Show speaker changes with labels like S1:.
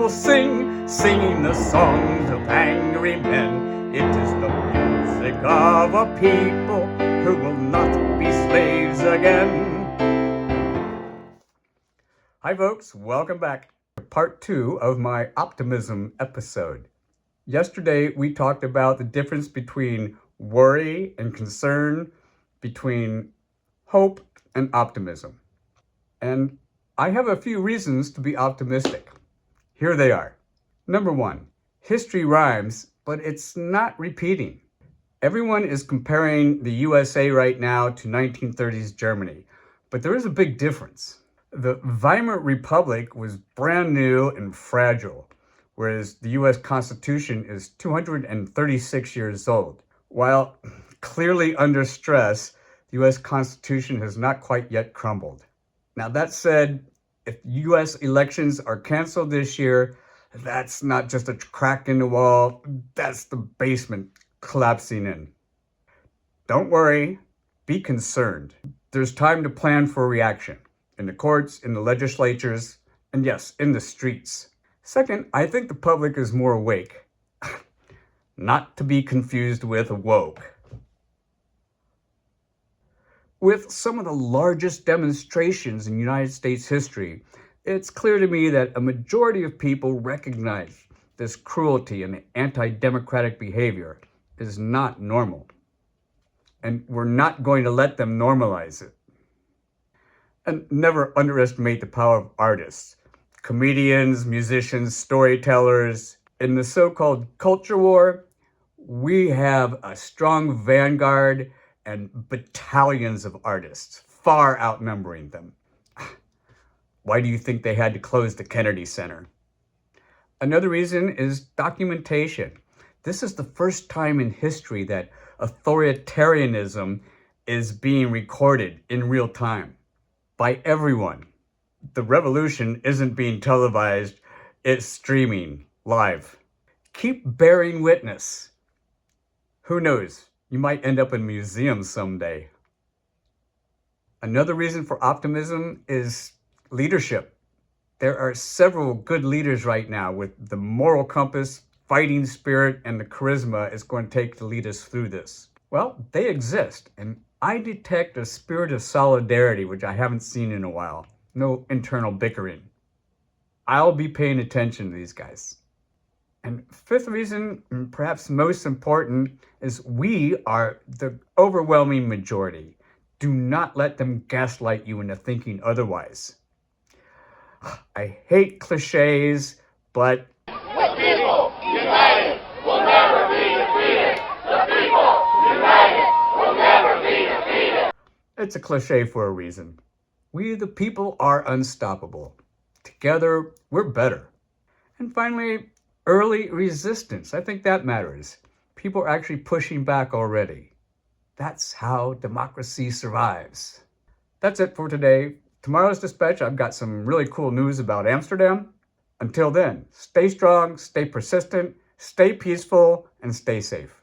S1: will sing, singing the songs of angry men. It is the music of a people who will not be slaves again. Hi folks, welcome back to part 2 of my Optimism episode. Yesterday we talked about the difference between worry and concern, between hope and optimism. And I have a few reasons to be optimistic. Here they are. Number 1, history rhymes, but it's not repeating. Everyone is comparing the USA right now to 1930s Germany, but there is a big difference. The Weimar Republic was brand new and fragile, whereas the US Constitution is 236 years old. While clearly under stress, the US Constitution has not quite yet crumbled. Now that said, if US elections are canceled this year, that's not just a crack in the wall, that's the basement collapsing in. Don't worry, be concerned. There's time to plan for reaction. In the courts, in the legislatures, and yes, in the streets. Second, I think the public is more awake. Not to be confused with woke. With some of the largest demonstrations in United States history, it's clear to me that a majority of people recognize this cruelty and anti-democratic behavior is not normal. And we're not going to let them normalize it. And never underestimate the power of artists, comedians, musicians, storytellers. In the so-called culture war, we have a strong vanguard and battalions of artists, far outnumbering them. Why do you think they had to close the Kennedy Center? Another reason is documentation. This is the first time in history that authoritarianism is being recorded in real time. By everyone. The revolution isn't being televised, it's streaming live. Keep bearing witness. Who knows, you might end up in a museum someday. Another reason for optimism is leadership. There are several good leaders right now with the moral compass, fighting spirit, and the charisma it's going to take to lead us through this. Well, they exist, and I detect a spirit of solidarity, which I haven't seen in a while. No internal bickering. I'll be paying attention to these guys. And fifth reason, and perhaps most important, is we are the overwhelming majority. Do not let them gaslight you into thinking otherwise. I hate cliches, but
S2: people united will never be defeated. The people united will never be defeated.
S1: It's a cliche for a reason. We, the people, are unstoppable. Together, we're better. And finally, early resistance. I think that matters. People are actually pushing back already. That's how democracy survives. That's it for today. Tomorrow's dispatch, I've got some really cool news about Amsterdam. Until then, stay strong, stay persistent, stay peaceful, and stay safe.